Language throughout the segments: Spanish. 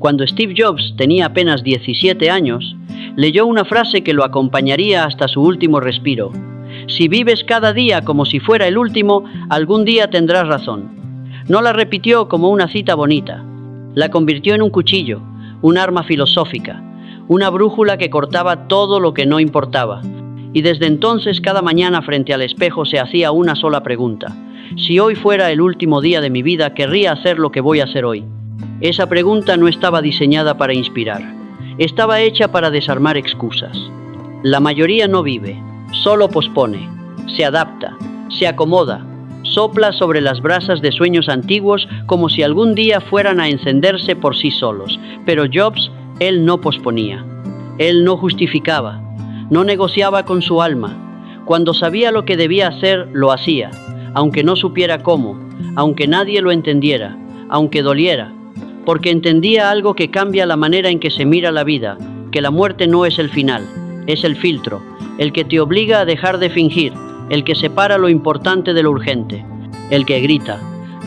Cuando Steve Jobs tenía apenas 17 años, leyó una frase que lo acompañaría hasta su último respiro. Si vives cada día como si fuera el último, algún día tendrás razón. No la repitió como una cita bonita. La convirtió en un cuchillo, un arma filosófica, una brújula que cortaba todo lo que no importaba. Y desde entonces, cada mañana frente al espejo se hacía una sola pregunta. Si hoy fuera el último día de mi vida, querría hacer lo que voy a hacer hoy. Esa pregunta no estaba diseñada para inspirar. Estaba hecha para desarmar excusas. La mayoría no vive, solo pospone, se adapta, se acomoda, sopla sobre las brasas de sueños antiguos como si algún día fueran a encenderse por sí solos. Pero Jobs, él no posponía, él no justificaba, no negociaba con su alma. Cuando sabía lo que debía hacer, lo hacía, aunque no supiera cómo, aunque nadie lo entendiera, aunque doliera, porque entendía algo que cambia la manera en que se mira la vida, que la muerte no es el final, es el filtro, el que te obliga a dejar de fingir, el que separa lo importante de lo urgente, el que grita,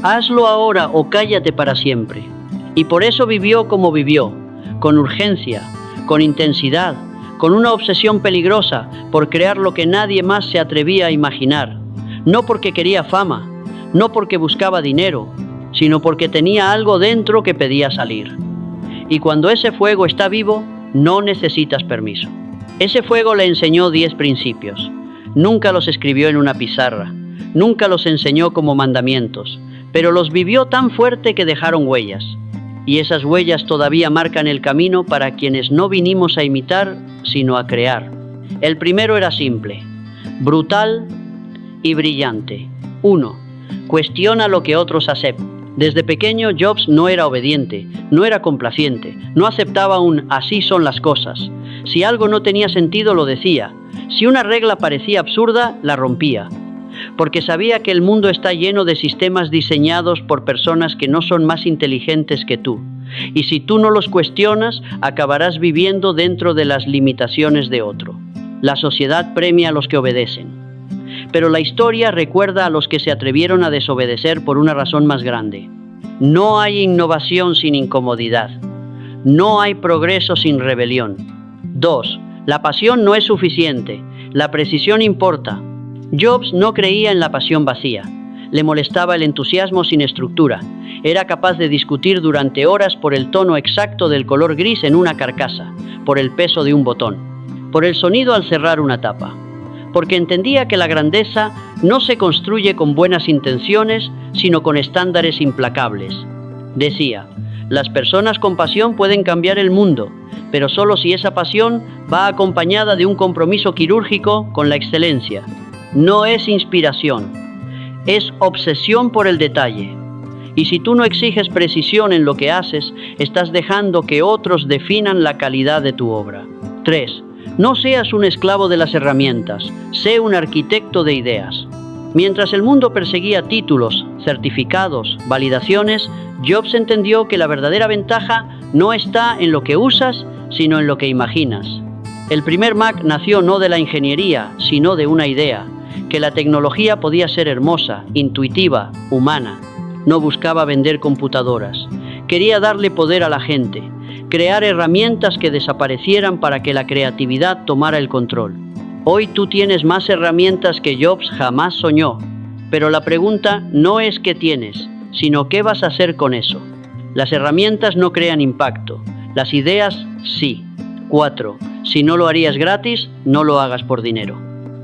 hazlo ahora o cállate para siempre. Y por eso vivió como vivió, con urgencia, con intensidad, con una obsesión peligrosa por crear lo que nadie más se atrevía a imaginar, no porque quería fama, no porque buscaba dinero, sino porque tenía algo dentro que pedía salir. Y cuando ese fuego está vivo, no necesitas permiso. Ese fuego le enseñó 10 principios. Nunca los escribió en una pizarra, nunca los enseñó como mandamientos, pero los vivió tan fuerte que dejaron huellas. Y esas huellas todavía marcan el camino para quienes no vinimos a imitar, sino a crear. El primero era simple, brutal y brillante. 1. Cuestiona lo que otros aceptan. Desde pequeño, Jobs no era obediente, no era complaciente, no aceptaba un así son las cosas. Si algo no tenía sentido, lo decía. Si una regla parecía absurda, la rompía. Porque sabía que el mundo está lleno de sistemas diseñados por personas que no son más inteligentes que tú. Y si tú no los cuestionas, acabarás viviendo dentro de las limitaciones de otro. La sociedad premia a los que obedecen. Pero la historia recuerda a los que se atrevieron a desobedecer por una razón más grande. No hay innovación sin incomodidad. No hay progreso sin rebelión. 2. La pasión no es suficiente. La precisión importa. Jobs no creía en la pasión vacía. Le molestaba el entusiasmo sin estructura. Era capaz de discutir durante horas por el tono exacto del color gris en una carcasa, por el peso de un botón, por el sonido al cerrar una tapa. Porque entendía que la grandeza no se construye con buenas intenciones, sino con estándares implacables. Decía, las personas con pasión pueden cambiar el mundo, pero solo si esa pasión va acompañada de un compromiso quirúrgico con la excelencia. No es inspiración, es obsesión por el detalle. Y si tú no exiges precisión en lo que haces, estás dejando que otros definan la calidad de tu obra. 3. No seas un esclavo de las herramientas, sé un arquitecto de ideas. Mientras el mundo perseguía títulos, certificados, validaciones, Jobs entendió que la verdadera ventaja no está en lo que usas, sino en lo que imaginas. El primer Mac nació no de la ingeniería, sino de una idea, que la tecnología podía ser hermosa, intuitiva, humana. No buscaba vender computadoras, quería darle poder a la gente, crear herramientas que desaparecieran para que la creatividad tomara el control. Hoy tú tienes más herramientas que Jobs jamás soñó, pero la pregunta no es qué tienes, sino qué vas a hacer con eso. Las herramientas no crean impacto, las ideas sí. 4. Si no lo harías gratis, no lo hagas por dinero.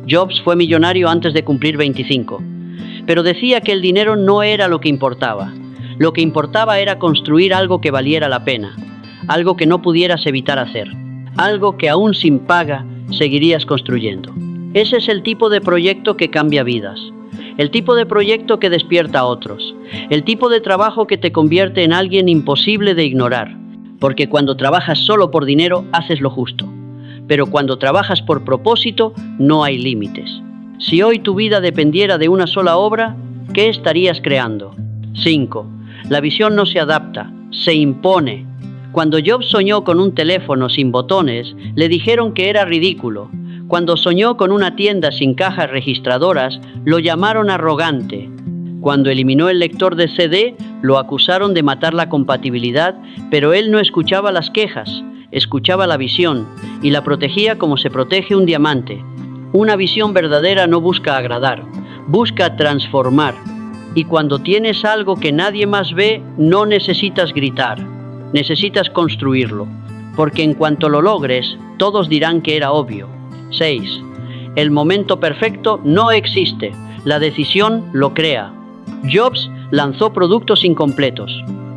Jobs fue millonario antes de cumplir 25, pero decía que el dinero no era lo que importaba. Lo que importaba era construir algo que valiera la pena, algo que no pudieras evitar hacer, algo que aún sin paga seguirías construyendo. Ese es el tipo de proyecto que cambia vidas, el tipo de proyecto que despierta a otros, el tipo de trabajo que te convierte en alguien imposible de ignorar, porque cuando trabajas solo por dinero haces lo justo, pero cuando trabajas por propósito no hay límites. Si hoy tu vida dependiera de una sola obra, ¿qué estarías creando? 5. La visión no se adapta, se impone. Cuando Jobs soñó con un teléfono sin botones, le dijeron que era ridículo. Cuando soñó con una tienda sin cajas registradoras, lo llamaron arrogante. Cuando eliminó el lector de CD, Lo acusaron de matar la compatibilidad, pero él no escuchaba las quejas, escuchaba la visión y la protegía como se protege un diamante. Una visión verdadera no busca agradar, busca transformar. Y cuando tienes algo que nadie más ve, no necesitas gritar, necesitas construirlo, porque en cuanto lo logres, todos dirán que era obvio. 6. El momento perfecto no existe, la decisión lo crea. Jobs lanzó productos incompletos,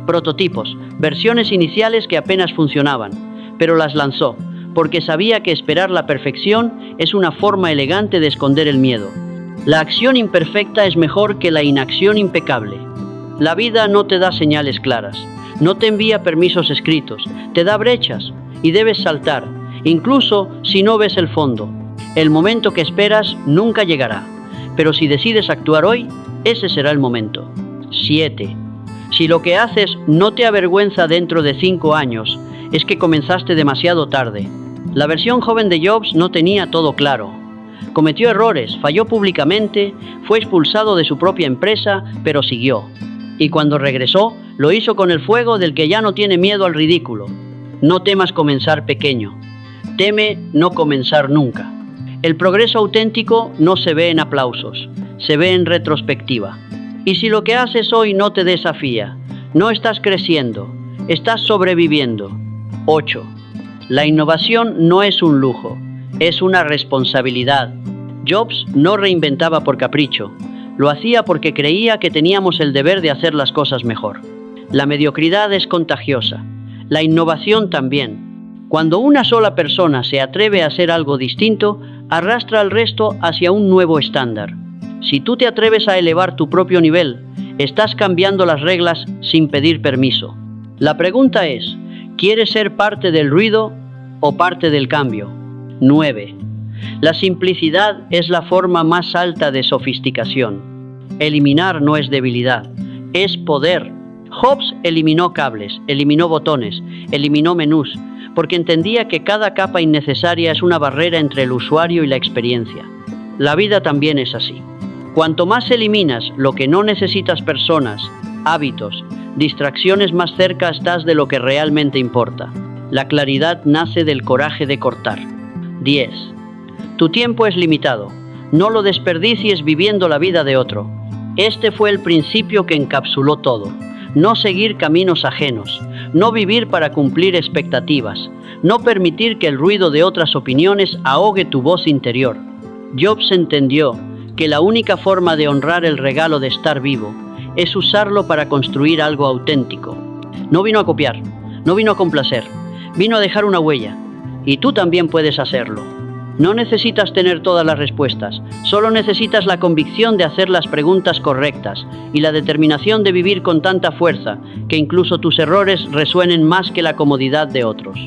prototipos, versiones iniciales que apenas funcionaban, pero las lanzó, porque sabía que esperar la perfección es una forma elegante de esconder el miedo. La acción imperfecta es mejor que la inacción impecable. La vida no te da señales claras, no te envía permisos escritos, te da brechas y debes saltar, incluso si no ves el fondo. El momento que esperas nunca llegará, pero si decides actuar hoy, ese será el momento. 7. Si lo que haces no te avergüenza dentro de 5 años, es que comenzaste demasiado tarde. La versión joven de Jobs no tenía todo claro. Cometió errores, falló públicamente, fue expulsado de su propia empresa, pero siguió. Y cuando regresó, lo hizo con el fuego del que ya no tiene miedo al ridículo. No temas comenzar pequeño. Teme no comenzar nunca. El progreso auténtico no se ve en aplausos, se ve en retrospectiva. Y si lo que haces hoy no te desafía, no estás creciendo, estás sobreviviendo. 8. La innovación no es un lujo, es una responsabilidad. Jobs no reinventaba por capricho, lo hacía porque creía que teníamos el deber de hacer las cosas mejor. La mediocridad es contagiosa, la innovación también. Cuando una sola persona se atreve a hacer algo distinto, arrastra al resto hacia un nuevo estándar. Si tú te atreves a elevar tu propio nivel, estás cambiando las reglas sin pedir permiso. La pregunta es, ¿quieres ser parte del ruido o parte del cambio? 9. La simplicidad es la forma más alta de sofisticación. Eliminar no es debilidad, es poder. Jobs eliminó cables, eliminó botones, eliminó menús, porque entendía que cada capa innecesaria es una barrera entre el usuario y la experiencia. La vida también es así. Cuanto más eliminas lo que no necesitas, personas, hábitos, distracciones, más cerca estás de lo que realmente importa. La claridad nace del coraje de cortar. 10. Tu tiempo es limitado. No lo desperdicies viviendo la vida de otro. Este fue el principio que encapsuló todo. No seguir caminos ajenos, no vivir para cumplir expectativas, no permitir que el ruido de otras opiniones ahogue tu voz interior. Jobs entendió que la única forma de honrar el regalo de estar vivo es usarlo para construir algo auténtico. No vino a copiar, no vino a complacer, vino a dejar una huella, y tú también puedes hacerlo. No necesitas tener todas las respuestas, solo necesitas la convicción de hacer las preguntas correctas y la determinación de vivir con tanta fuerza que incluso tus errores resuenen más que la comodidad de otros.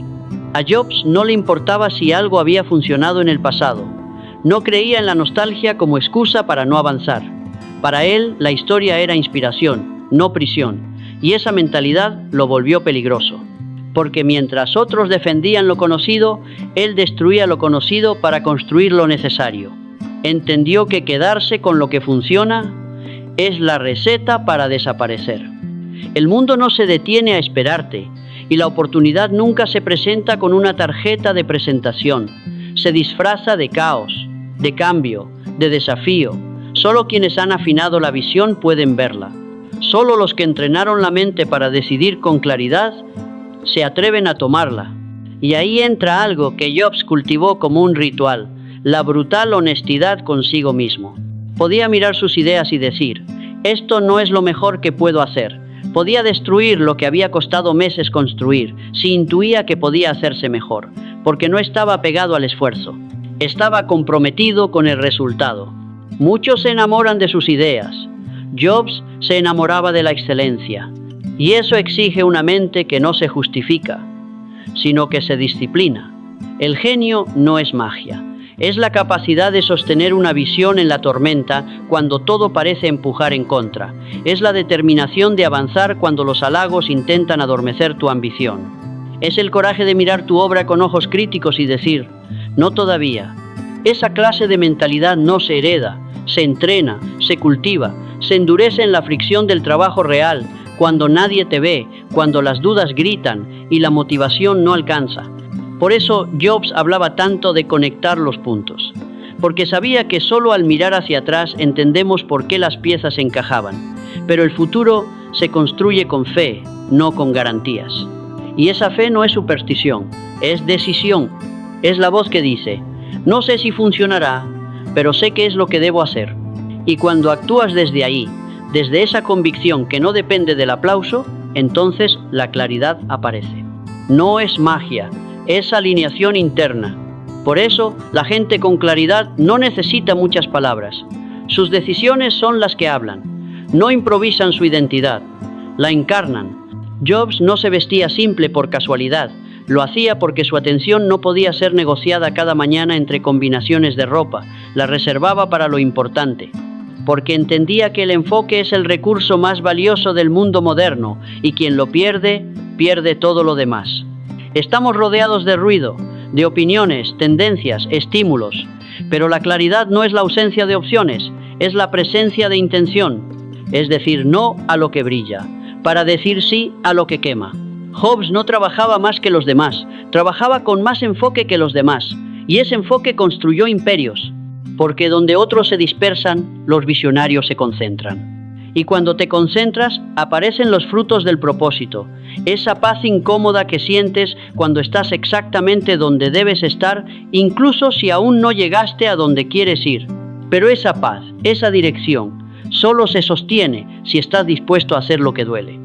A Jobs no le importaba si algo había funcionado en el pasado. No creía en la nostalgia como excusa para no avanzar. Para él, la historia era inspiración, no prisión, y esa mentalidad lo volvió peligroso. Porque mientras otros defendían lo conocido, él destruía lo conocido para construir lo necesario. Entendió que quedarse con lo que funciona es la receta para desaparecer. El mundo no se detiene a esperarte, y la oportunidad nunca se presenta con una tarjeta de presentación. Se disfraza de caos, de cambio, de desafío. Solo quienes han afinado la visión pueden verla. Solo los que entrenaron la mente para decidir con claridad se atreven a tomarla. Y ahí entra algo que Jobs cultivó como un ritual, la brutal honestidad consigo mismo. Podía mirar sus ideas y decir, esto no es lo mejor que puedo hacer. Podía destruir lo que había costado meses construir, si intuía que podía hacerse mejor, porque no estaba pegado al esfuerzo. Estaba comprometido con el resultado. Muchos se enamoran de sus ideas. Jobs se enamoraba de la excelencia. Y eso exige una mente que no se justifica, sino que se disciplina. El genio no es magia, es la capacidad de sostener una visión en la tormenta cuando todo parece empujar en contra. Es la determinación de avanzar cuando los halagos intentan adormecer tu ambición. Es el coraje de mirar tu obra con ojos críticos y decir, no todavía. Esa clase de mentalidad no se hereda, se entrena, se cultiva, se endurece en la fricción del trabajo real, cuando nadie te ve, cuando las dudas gritan y la motivación no alcanza. Por eso Jobs hablaba tanto de conectar los puntos, porque sabía que solo al mirar hacia atrás entendemos por qué las piezas encajaban. Pero el futuro se construye con fe, no con garantías. Y esa fe no es superstición, es decisión. Es la voz que dice: no sé si funcionará, pero sé qué es lo que debo hacer. Y cuando actúas desde ahí, desde esa convicción que no depende del aplauso, entonces la claridad aparece. No es magia, es alineación interna. Por eso, la gente con claridad no necesita muchas palabras. Sus decisiones son las que hablan. No improvisan su identidad, la encarnan. Jobs no se vestía simple por casualidad. Lo hacía porque su atención no podía ser negociada cada mañana entre combinaciones de ropa. La reservaba para lo importante. Porque entendía que el enfoque es el recurso más valioso del mundo moderno y quien lo pierde, pierde todo lo demás. Estamos rodeados de ruido, de opiniones, tendencias, estímulos. Pero la claridad no es la ausencia de opciones, es la presencia de intención. Es decir no a lo que brilla, para decir sí a lo que quema. Jobs no trabajaba más que los demás, trabajaba con más enfoque que los demás, y ese enfoque construyó imperios, porque donde otros se dispersan, los visionarios se concentran. Y cuando te concentras, aparecen los frutos del propósito, esa paz incómoda que sientes cuando estás exactamente donde debes estar, incluso si aún no llegaste a donde quieres ir. Pero esa paz, esa dirección, solo se sostiene si estás dispuesto a hacer lo que duele.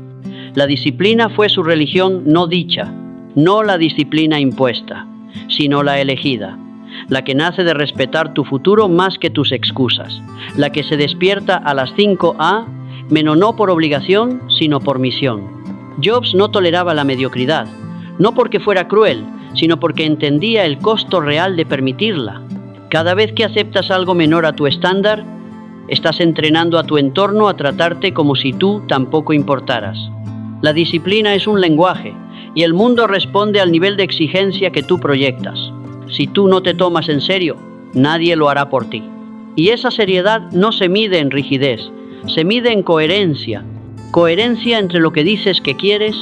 La disciplina fue su religión no dicha, no la disciplina impuesta, sino la elegida, la que nace de respetar tu futuro más que tus excusas, la que se despierta a las 5 a, menos no por obligación, sino por misión. Jobs no toleraba la mediocridad, no porque fuera cruel, sino porque entendía el costo real de permitirla. Cada vez que aceptas algo menor a tu estándar, estás entrenando a tu entorno a tratarte como si tú tampoco importaras. La disciplina es un lenguaje, y el mundo responde al nivel de exigencia que tú proyectas. Si tú no te tomas en serio, nadie lo hará por ti. Y esa seriedad no se mide en rigidez, se mide en coherencia. Coherencia entre lo que dices que quieres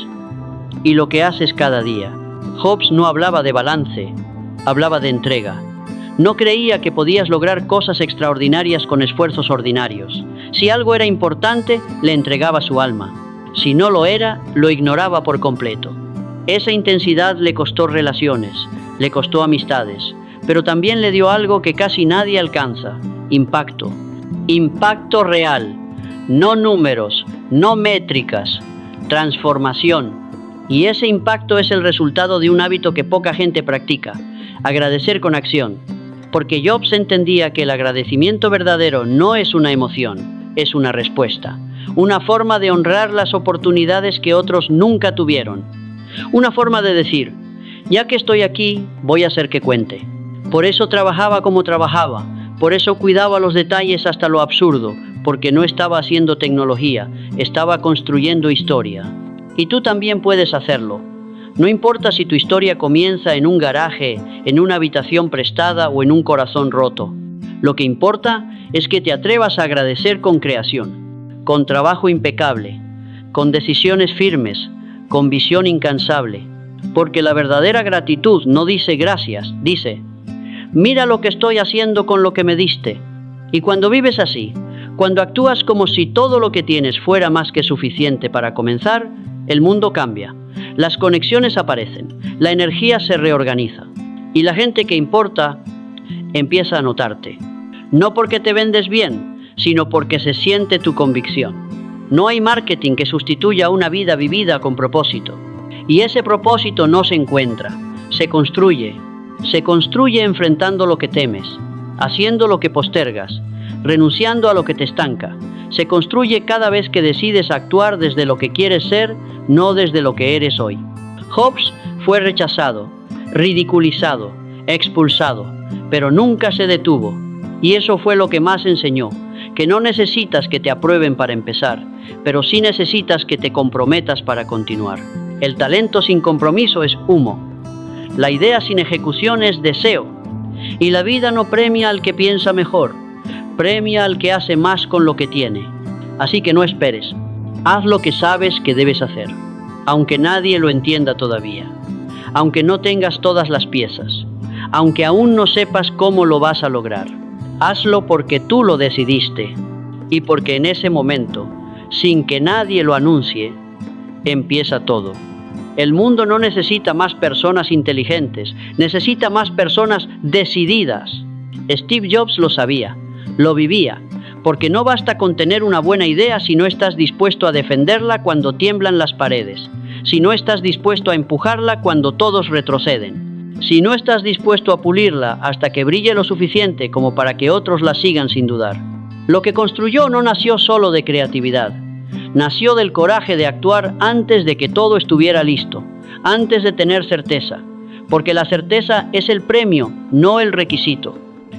y lo que haces cada día. Jobs no hablaba de balance, hablaba de entrega. No creía que podías lograr cosas extraordinarias con esfuerzos ordinarios. Si algo era importante, le entregaba su alma. Si no lo era, lo ignoraba por completo. Esa intensidad le costó relaciones, le costó amistades, pero también le dio algo que casi nadie alcanza: impacto. Impacto real, no números, no métricas, transformación. Y ese impacto es el resultado de un hábito que poca gente practica: agradecer con acción. Porque Jobs entendía que el agradecimiento verdadero no es una emoción, es una respuesta, una forma de honrar las oportunidades que otros nunca tuvieron, una forma de decir: ya que estoy aquí, voy a hacer que cuente. Por eso trabajaba como trabajaba, por eso cuidaba los detalles hasta lo absurdo, porque no estaba haciendo tecnología, estaba construyendo historia. Y tú también puedes hacerlo. No importa si tu historia comienza en un garaje, en una habitación prestada o en un corazón roto. Lo que importa es que te atrevas a agradecer con creación, con trabajo impecable, con decisiones firmes, con visión incansable. Porque la verdadera gratitud no dice gracias, dice: mira lo que estoy haciendo con lo que me diste. Y cuando vives así, cuando actúas como si todo lo que tienes fuera más que suficiente para comenzar, el mundo cambia. Las conexiones aparecen, la energía se reorganiza y la gente que importa empieza a notarte. No porque te vendes bien, sino porque se siente tu convicción. No hay marketing que sustituya una vida vivida con propósito. Y ese propósito no se encuentra, se construye. Se construye enfrentando lo que temes, haciendo lo que postergas, renunciando a lo que te estanca. Se construye cada vez que decides actuar desde lo que quieres ser, no desde lo que eres hoy. Jobs fue rechazado, ridiculizado, expulsado, pero nunca se detuvo. Y eso fue lo que más enseñó: que no necesitas que te aprueben para empezar, pero sí necesitas que te comprometas para continuar. El talento sin compromiso es humo. La idea sin ejecución es deseo. Y la vida no premia al que piensa mejor, premia al que hace más con lo que tiene. Así que no esperes. Haz lo que sabes que debes hacer, aunque nadie lo entienda todavía, aunque no tengas todas las piezas, aunque aún no sepas cómo lo vas a lograr. Hazlo porque tú lo decidiste y porque en ese momento, sin que nadie lo anuncie, empieza todo. El mundo no necesita más personas inteligentes, necesita más personas decididas. Steve Jobs lo sabía, lo vivía, porque no basta con tener una buena idea si no estás dispuesto a defenderla cuando tiemblan las paredes, si no estás dispuesto a empujarla cuando todos retroceden, si no estás dispuesto a pulirla hasta que brille lo suficiente como para que otros la sigan sin dudar. Lo que construyó no nació solo de creatividad, nació del coraje de actuar antes de que todo estuviera listo, antes de tener certeza, porque la certeza es el premio, no el requisito.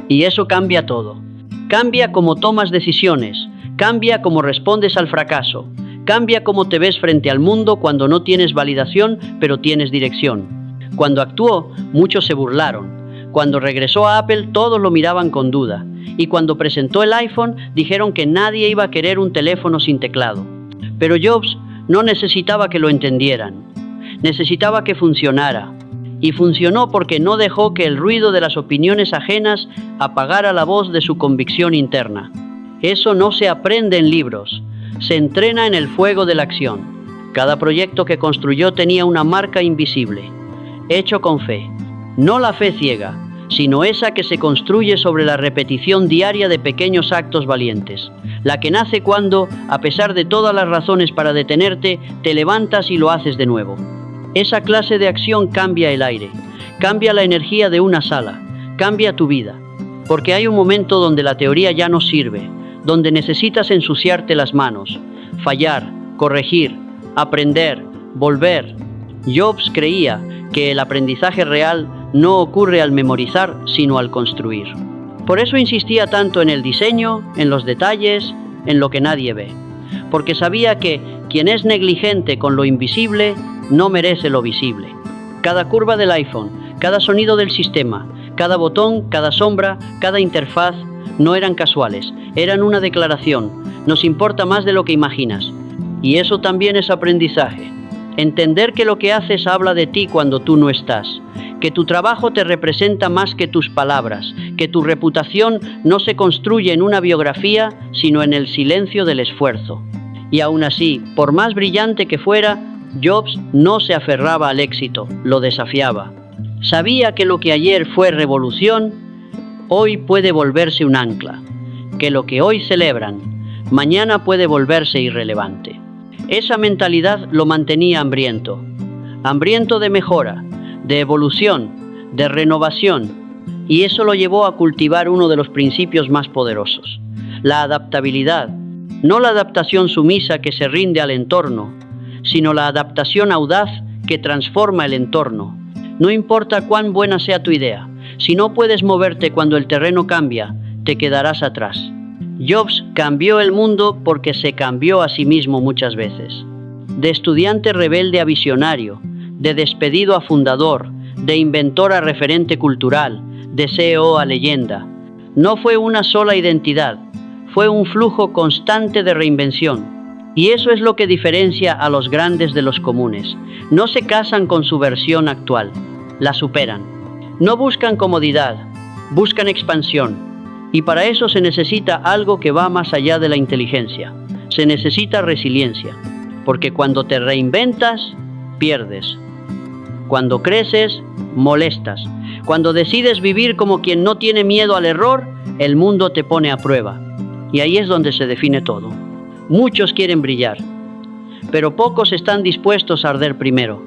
Y eso cambia todo. Cambia cómo tomas decisiones, cambia cómo respondes al fracaso, cambia cómo te ves frente al mundo cuando no tienes validación, pero tienes dirección. Cuando actuó, muchos se burlaron. Cuando regresó a Apple, todos lo miraban con duda. Y cuando presentó el iPhone, dijeron que nadie iba a querer un teléfono sin teclado. Pero Jobs no necesitaba que lo entendieran. Necesitaba que funcionara. Y funcionó porque no dejó que el ruido de las opiniones ajenas apagara la voz de su convicción interna. Eso no se aprende en libros, se entrena en el fuego de la acción. Cada proyecto que construyó tenía una marca invisible, hecho con fe. No la fe ciega, sino esa que se construye sobre la repetición diaria de pequeños actos valientes. La que nace cuando, a pesar de todas las razones para detenerte, te levantas y lo haces de nuevo. Esa clase de acción cambia el aire, cambia la energía de una sala, cambia tu vida. Porque hay un momento donde la teoría ya no sirve, donde necesitas ensuciarte las manos, fallar, corregir, aprender, volver. Jobs creía que el aprendizaje real no ocurre al memorizar, sino al construir. Por eso insistía tanto en el diseño, en los detalles, en lo que nadie ve. Porque sabía que quien es negligente con lo invisible no merece lo visible. Cada curva del iPhone, cada sonido del sistema, cada botón, cada sombra, cada interfaz, no eran casuales, eran una declaración. Nos importa más de lo que imaginas. Y eso también es aprendizaje. Entender que lo que haces habla de ti cuando tú no estás, que tu trabajo te representa más que tus palabras, que tu reputación no se construye en una biografía, sino en el silencio del esfuerzo. Y aún así, por más brillante que fuera, Jobs no se aferraba al éxito, lo desafiaba. Sabía que lo que ayer fue revolución, hoy puede volverse un ancla, que lo que hoy celebran, mañana puede volverse irrelevante. Esa mentalidad lo mantenía hambriento de mejora, de evolución, de renovación, y eso lo llevó a cultivar uno de los principios más poderosos, la adaptabilidad, no la adaptación sumisa que se rinde al entorno, sino la adaptación audaz que transforma el entorno. No importa cuán buena sea tu idea, si no puedes moverte cuando el terreno cambia, te quedarás atrás. Jobs cambió el mundo porque se cambió a sí mismo muchas veces. De estudiante rebelde a visionario, de despedido a fundador, de inventor a referente cultural, de CEO a leyenda. No fue una sola identidad, fue un flujo constante de reinvención. Y eso es lo que diferencia a los grandes de los comunes. No se casan con su versión actual, la superan. No buscan comodidad, buscan expansión. Y para eso se necesita algo que va más allá de la inteligencia. Se necesita resiliencia. Porque cuando te reinventas, pierdes. Cuando creces, molestas. Cuando decides vivir como quien no tiene miedo al error, el mundo te pone a prueba. Y ahí es donde se define todo. Muchos quieren brillar, pero pocos están dispuestos a arder primero.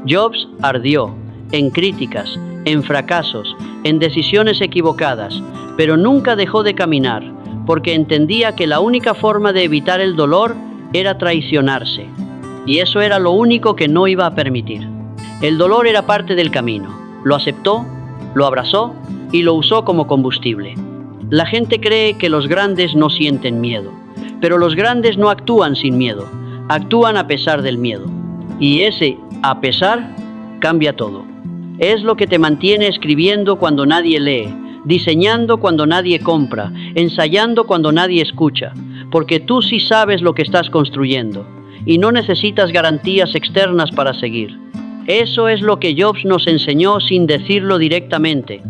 Jobs ardió en críticas, en fracasos, en decisiones equivocadas, pero nunca dejó de caminar, porque entendía que la única forma de evitar el dolor era traicionarse. Y eso era lo único que no iba a permitir. El dolor era parte del camino. Lo aceptó, lo abrazó y lo usó como combustible. La gente cree que los grandes no sienten miedo. Pero los grandes no actúan sin miedo, actúan a pesar del miedo. Y ese a pesar cambia todo. Es lo que te mantiene escribiendo cuando nadie lee, diseñando cuando nadie compra, ensayando cuando nadie escucha, porque tú sí sabes lo que estás construyendo. y no necesitas garantías externas para seguir. Eso es lo que Jobs nos enseñó sin decirlo directamente,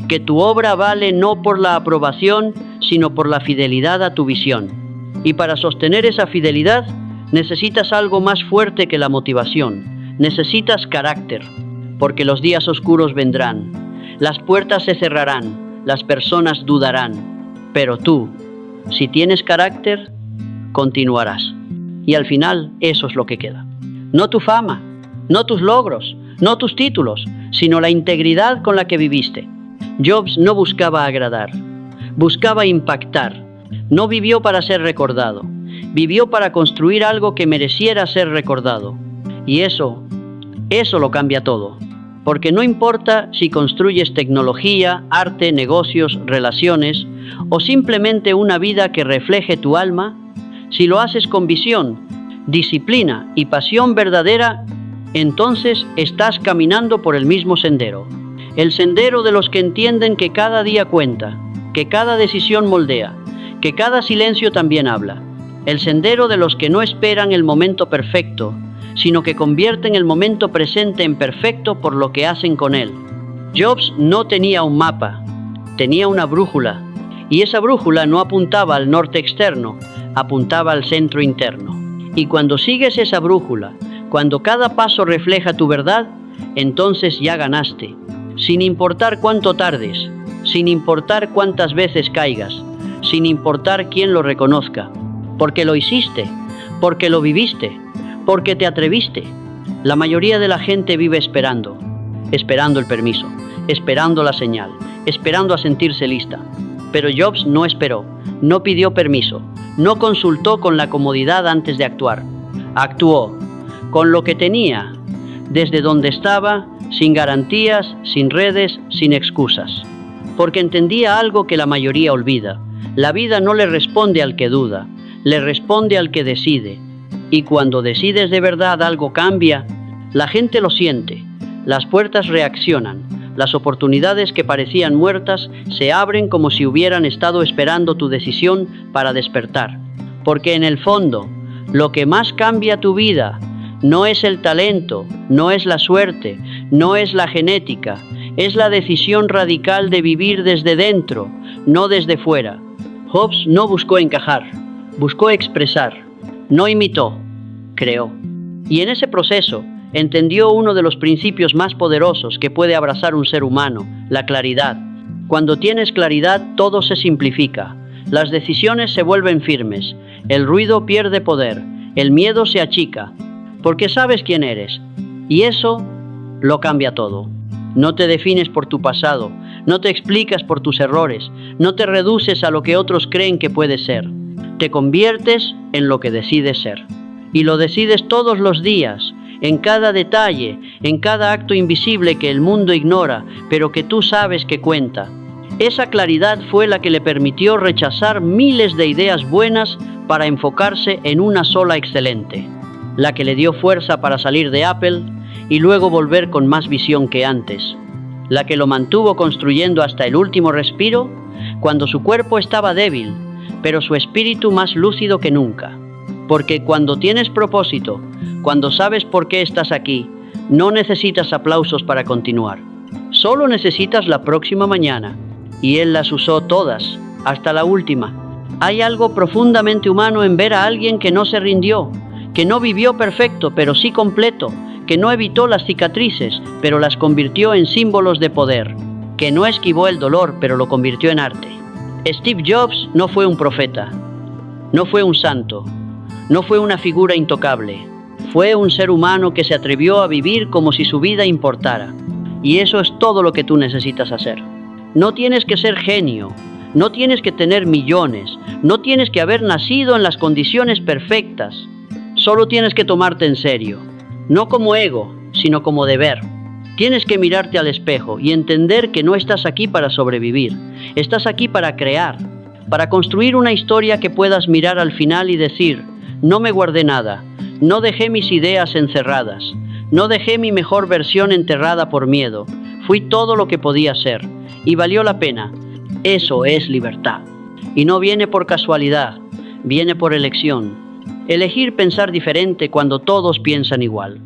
que tu obra vale no por la aprobación, sino por la fidelidad a tu visión. Y para sostener esa fidelidad, necesitas algo más fuerte que la motivación. Necesitas carácter, porque los días oscuros vendrán, las puertas se cerrarán, las personas dudarán, pero tú, si tienes carácter, continuarás. Y al final, eso es lo que queda. No tu fama, no tus logros, no tus títulos, sino la integridad con la que viviste. Jobs no buscaba agradar, buscaba impactar. No vivió para ser recordado, vivió para construir algo que mereciera ser recordado. Y eso lo cambia todo. Porque no importa si construyes tecnología, arte, negocios, relaciones o simplemente una vida que refleje tu alma, si lo haces con visión, disciplina y pasión verdadera, entonces estás caminando por el mismo sendero. El sendero de los que entienden que cada día cuenta, que cada decisión moldea, que cada silencio también habla. El sendero de los que no esperan el momento perfecto, sino que convierten el momento presente en perfecto por lo que hacen con él. Jobs no tenía un mapa, tenía una brújula, y esa brújula no apuntaba al norte externo, apuntaba al centro interno. Y cuando sigues esa brújula, cuando cada paso refleja tu verdad, entonces ya ganaste, sin importar cuánto tardes, sin importar cuántas veces caigas, sin importar quién lo reconozca, porque lo hiciste, porque lo viviste, porque te atreviste. La mayoría de la gente vive esperando el permiso, esperando la señal, esperando a sentirse lista. Pero Jobs no esperó, no pidió permiso, no consultó con la comodidad antes de actuar. Actuó con lo que tenía, desde donde estaba, sin garantías, sin redes, sin excusas. Porque entendía algo que la mayoría olvida. La vida no le responde al que duda, le responde al que decide. Y cuando decides de verdad algo cambia, la gente lo siente, las puertas reaccionan, las oportunidades que parecían muertas se abren como si hubieran estado esperando tu decisión para despertar. Porque en el fondo, lo que más cambia tu vida no es el talento, no es la suerte, no es la genética, es la decisión radical de vivir desde dentro, no desde fuera. Jobs no buscó encajar, buscó expresar, no imitó, creó. Y en ese proceso entendió uno de los principios más poderosos que puede abrazar un ser humano, la claridad. Cuando tienes claridad, todo se simplifica, las decisiones se vuelven firmes, el ruido pierde poder, el miedo se achica, porque sabes quién eres, y eso lo cambia todo. No te defines por tu pasado, no te explicas por tus errores, no te reduces a lo que otros creen que puedes ser. Te conviertes en lo que decides ser. Y lo decides todos los días, en cada detalle, en cada acto invisible que el mundo ignora, pero que tú sabes que cuenta. Esa claridad fue la que le permitió rechazar miles de ideas buenas para enfocarse en una sola excelente, la que le dio fuerza para salir de Apple y luego volver con más visión que antes, la que lo mantuvo construyendo hasta el último respiro, cuando su cuerpo estaba débil, pero su espíritu más lúcido que nunca. Porque cuando tienes propósito, cuando sabes por qué estás aquí, no necesitas aplausos para continuar. Solo necesitas la próxima mañana. Y él las usó todas, hasta la última. Hay algo profundamente humano en ver a alguien que no se rindió, que no vivió perfecto, pero sí completo, que no evitó las cicatrices, pero las convirtió en símbolos de poder, que no esquivó el dolor, pero lo convirtió en arte. Steve Jobs no fue un profeta, no fue un santo, no fue una figura intocable, fue un ser humano que se atrevió a vivir como si su vida importara. Y eso es todo lo que tú necesitas hacer. No tienes que ser genio, no tienes que tener millones, no tienes que haber nacido en las condiciones perfectas. Solo tienes que tomarte en serio, no como ego, sino como deber. Tienes que mirarte al espejo y entender que no estás aquí para sobrevivir, estás aquí para crear, para construir una historia que puedas mirar al final y decir: no me guardé nada, no dejé mis ideas encerradas, no dejé mi mejor versión enterrada por miedo, fui todo lo que podía ser, y valió la pena. Eso es libertad. Y no viene por casualidad, viene por elección. Elegir pensar diferente cuando todos piensan igual.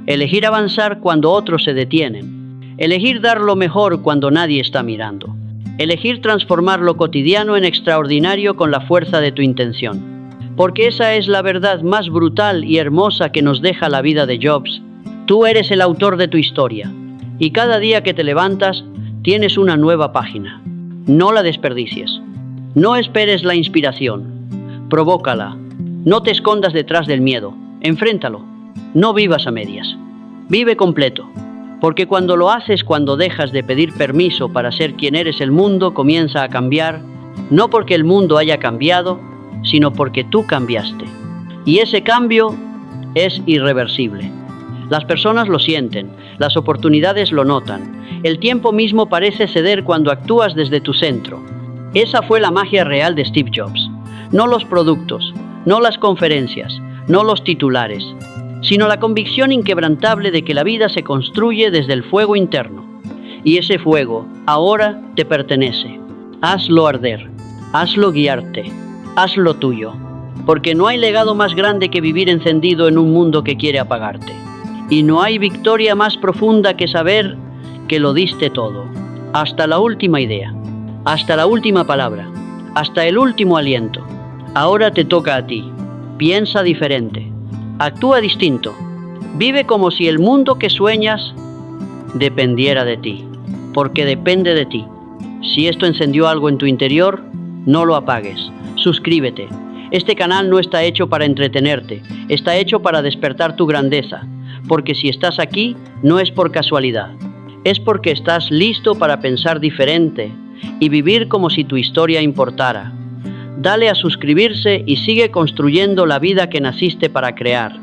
Elegir avanzar cuando otros se detienen. Elegir dar lo mejor cuando nadie está mirando. Elegir transformar lo cotidiano en extraordinario con la fuerza de tu intención. Porque esa es la verdad más brutal y hermosa que nos deja la vida de Jobs. Tú eres el autor de tu historia. Y cada día que te levantas, tienes una nueva página. No la desperdicies. No esperes la inspiración. Provócala. No te escondas detrás del miedo. Enfréntalo. No vivas a medias. Vive completo. Porque cuando lo haces, cuando dejas de pedir permiso para ser quien eres, el mundo comienza a cambiar, no porque el mundo haya cambiado, sino porque tú cambiaste. Y ese cambio es irreversible. Las personas lo sienten, las oportunidades lo notan. El tiempo mismo parece ceder cuando actúas desde tu centro. Esa fue la magia real de Steve Jobs. No los productos, no las conferencias, no los titulares, sino la convicción inquebrantable de que la vida se construye desde el fuego interno. Y ese fuego ahora te pertenece. Hazlo arder, hazlo guiarte, hazlo tuyo. Porque no hay legado más grande que vivir encendido en un mundo que quiere apagarte. Y no hay victoria más profunda que saber que lo diste todo. Hasta la última idea, hasta la última palabra, hasta el último aliento. Ahora te toca a ti. Piensa diferente. Actúa distinto. Vive como si el mundo que sueñas dependiera de ti. Porque depende de ti. Si esto encendió algo en tu interior, no lo apagues. Suscríbete. Este canal no está hecho para entretenerte. Está hecho para despertar tu grandeza. Porque si estás aquí, no es por casualidad. Es porque estás listo para pensar diferente y vivir como si tu historia importara. Dale a suscribirse y sigue construyendo la vida que naciste para crear.